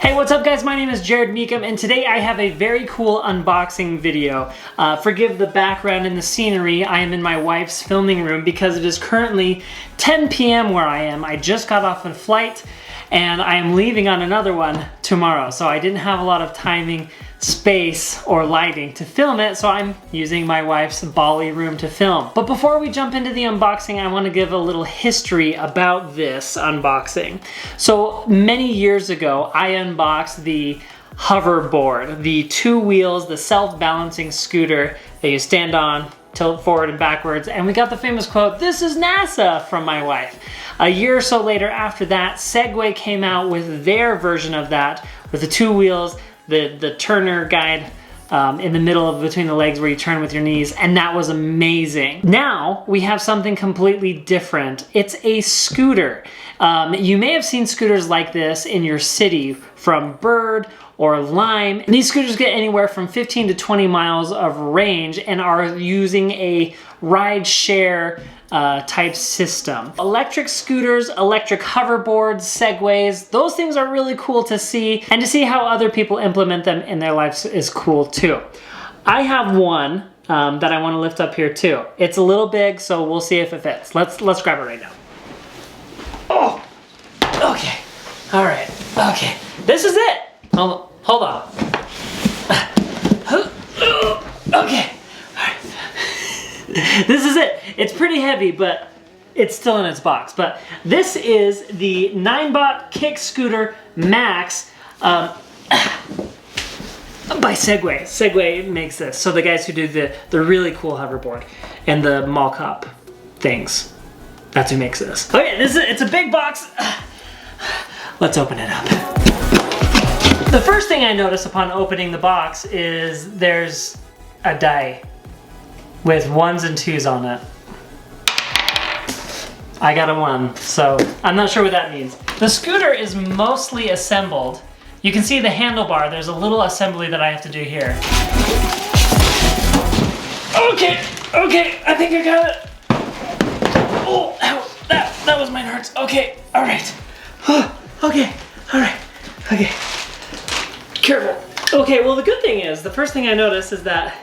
Hey, what's up guys? My name is Jared Mecham and today I have a very cool unboxing video. Forgive the background and the scenery. I am in my wife's filming room because it is currently 10 p.m. where I am. I just got off a flight and I am leaving on another one tomorrow. So I didn't have a lot of timing, space, or lighting to film it, so I'm using my wife's Bali room to film. But before we jump into the unboxing, I want to give a little history about this unboxing. So many years ago, I unboxed the hoverboard, the two wheels, the self-balancing scooter that you stand on, tilt forward and backwards, and we got the famous quote, "This is NASA," from my wife. A year or so later after that, Segway came out with their version of that, with the two wheels, the turner guide in the middle of between the legs where you turn with your knees, and that was amazing. Now we have something completely different. It's a scooter. You may have seen scooters like this in your city from Bird or Lime. These scooters get anywhere from 15 to 20 miles of range and are using a ride share type system. Electric scooters, electric hoverboards, Segways, those things are really cool to see, and to see how other people implement them in their lives is cool too. I have one that I want to lift up here too. It's a little big, so we'll see if it fits. Let's grab it right now. Oh, okay, all right, okay. This is it. Hold on. Okay. This is it. It's pretty heavy, but it's still in its box. But this is the Ninebot Kickscooter MAX by Segway. Segway makes this. So the guys who do the really cool hoverboard and the mall cop things, that's who makes this. Okay, it's a big box. Let's open it up. The first thing I notice upon opening the box is there's a die with 1s and 2s on it. I got a 1, so I'm not sure what that means. The scooter is mostly assembled. You can see the handlebar, there's a little assembly that I have to do here. Okay, I think I got it. Oh, ow, that was mine hurts. Okay, all right. Okay, all right, okay. Careful. Okay, well the good thing is, the first thing I notice is that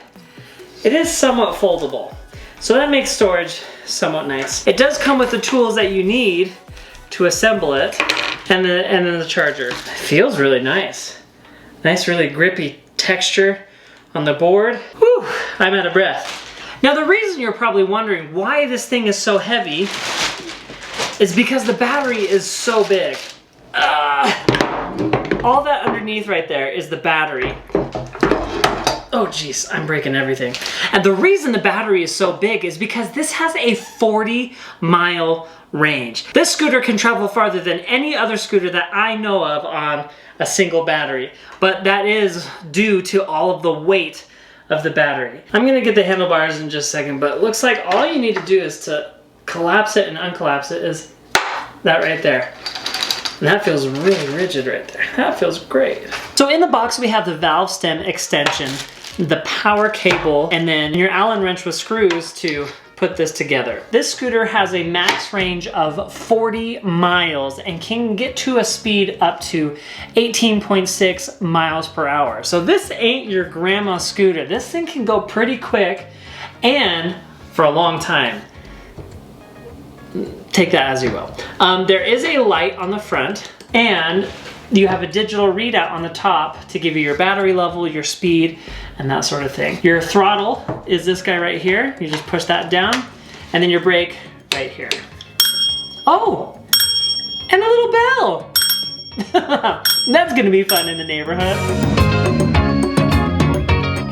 it is somewhat foldable. So that makes storage somewhat nice. It does come with the tools that you need to assemble it, and then the charger. It feels really nice. Nice, really grippy texture on the board. Whew, I'm out of breath. Now the reason you're probably wondering why this thing is so heavy is because the battery is so big. All that underneath right there is the battery. Oh geez, I'm breaking everything. And the reason the battery is so big is because this has a 40-mile range. This scooter can travel farther than any other scooter that I know of on a single battery, but that is due to all of the weight of the battery. I'm gonna get the handlebars in just a second, but it looks like all you need to do is to collapse it and uncollapse it is that right there. And that feels really rigid right there. That feels great. So in the box we have the valve stem extension, the power cable, and then your Allen wrench with screws to put this together. This scooter has a max range of 40 miles and can get to a speed up to 18.6 miles per hour. So this ain't your grandma's scooter. This thing can go pretty quick and for a long time. Take that as you will. There is a light on the front, and you have a digital readout on the top to give you your battery level, your speed, and that sort of thing. Your throttle is this guy right here. You just push that down, and then your brake right here. Oh, and a little bell. That's gonna be fun in the neighborhood.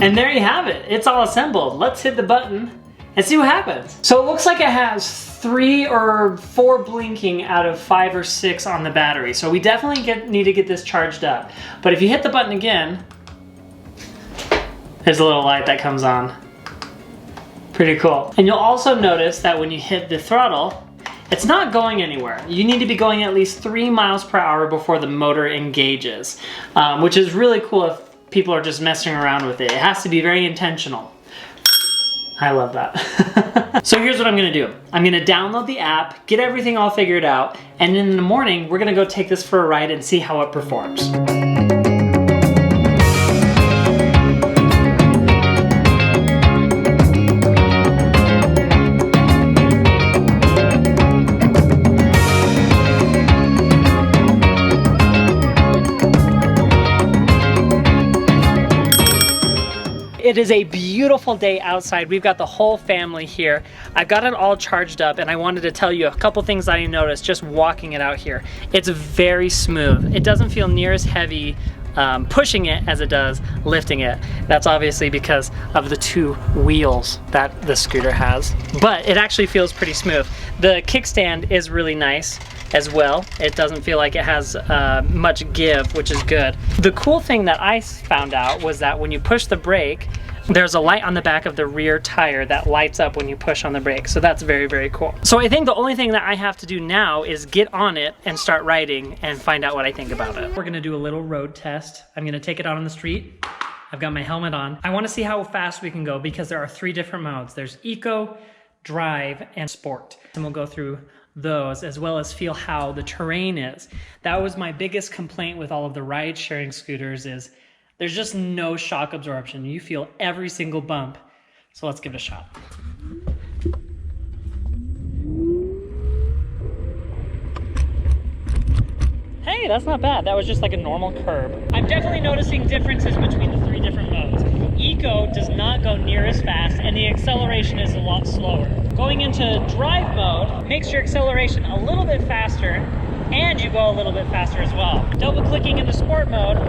And there you have it. It's all assembled. Let's hit the button and see what happens. So it looks like it has 3 or 4 blinking out of 5 or 6 on the battery. So we definitely need to get this charged up. But if you hit the button again, there's a little light that comes on. Pretty cool. And you'll also notice that when you hit the throttle, it's not going anywhere. You need to be going at least 3 miles per hour before the motor engages, which is really cool if people are just messing around with it. It has to be very intentional. I love that. So here's what I'm gonna do. I'm gonna download the app, get everything all figured out, and in the morning, we're gonna go take this for a ride and see how it performs. It is a beautiful day outside. We've got the whole family here. I've got it all charged up, and I wanted to tell you a couple things that I noticed just walking it out here. It's very smooth. It doesn't feel near as heavy pushing it as it does lifting it. That's obviously because of the 2 wheels that the scooter has, but it actually feels pretty smooth. The kickstand is really nice as well. It doesn't feel like it has much give, which is good. The cool thing that I found out was that when you push the brake, there's a light on the back of the rear tire that lights up when you push on the brake. So that's very, very cool. So I think the only thing that I have to do now is get on it and start riding and find out what I think about it. We're gonna do a little road test. I'm gonna take it out on the street. I've got my helmet on. I wanna see how fast we can go because there are 3 different modes. There's eco, drive, and sport. And we'll go through those as well as feel how the terrain is. That was my biggest complaint with all of the ride sharing scooters is there's just no shock absorption. You feel every single bump. So let's give it a shot. Hey, that's not bad. That was just like a normal curb. I'm definitely noticing differences between the 3 different modes. Eco does not go near as fast and the acceleration is a lot slower. Going into drive mode makes your acceleration a little bit faster and you go a little bit faster as well. Double clicking into sport mode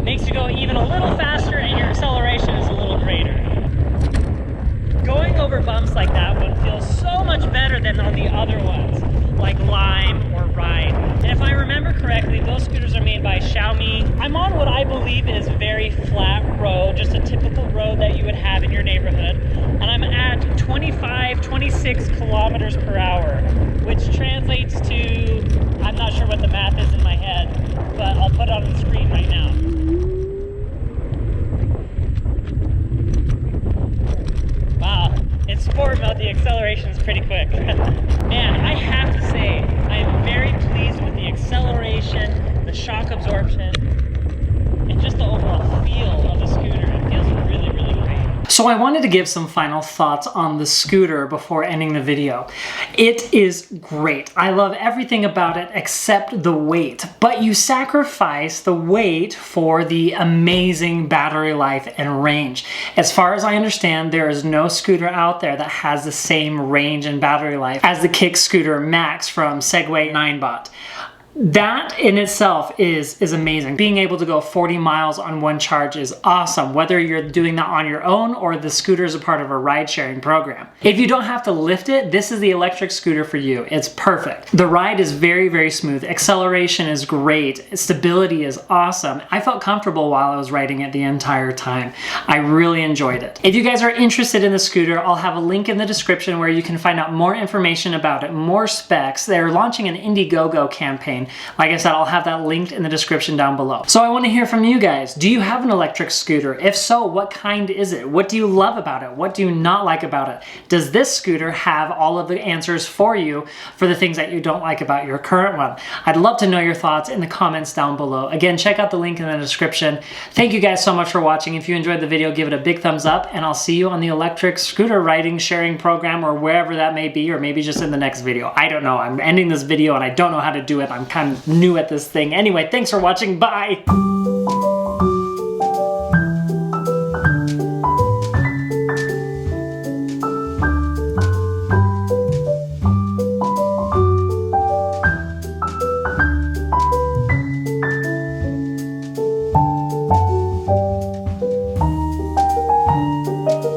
makes you go even a little faster and your acceleration is a little greater. Going over bumps like that one feels so much better than on the other ones, like Lime or Ride. And if I remember correctly, those scooters are made by Xiaomi. I'm on what I believe is very flat road, just a typical road that you would have in your neighborhood. And I'm at 25, 26 kilometers per hour, which translates to, I'm not sure what the math is in my head, but I'll put it on the screen right now. Wow, in sport mode, the acceleration is pretty quick. Man, I have to say, I am very pleased with the acceleration, the shock absorption, and just the overall feel of the scooter. It feels really, really great. So I wanted to give some final thoughts on the scooter before ending the video. It is great. I love everything about it except the weight, but you sacrifice the weight for the amazing battery life and range. As far as I understand, there is no scooter out there that has the same range and battery life as the Kickscooter MAX from Segway Ninebot. That in itself is amazing. Being able to go 40 miles on one charge is awesome, whether you're doing that on your own or the scooter is a part of a ride-sharing program. If you don't have to lift it, this is the electric scooter for you. It's perfect. The ride is very, very smooth. Acceleration is great. Stability is awesome. I felt comfortable while I was riding it the entire time. I really enjoyed it. If you guys are interested in the scooter, I'll have a link in the description where you can find out more information about it, more specs. They're launching an Indiegogo campaign. Like I said, I'll have that linked in the description down below. So I want to hear from you guys. Do you have an electric scooter? If so, what kind is it? What do you love about it? What do you not like about it? Does this scooter have all of the answers for you for the things that you don't like about your current one? I'd love to know your thoughts in the comments down below. Again, check out the link in the description. Thank you guys so much for watching. If you enjoyed the video, give it a big thumbs up, and I'll see you on the electric scooter riding sharing program or wherever that may be, or maybe just in the next video. I don't know. I'm ending this video and I don't know how to do it. I'm kind of new at this thing. Anyway, thanks for watching. Bye!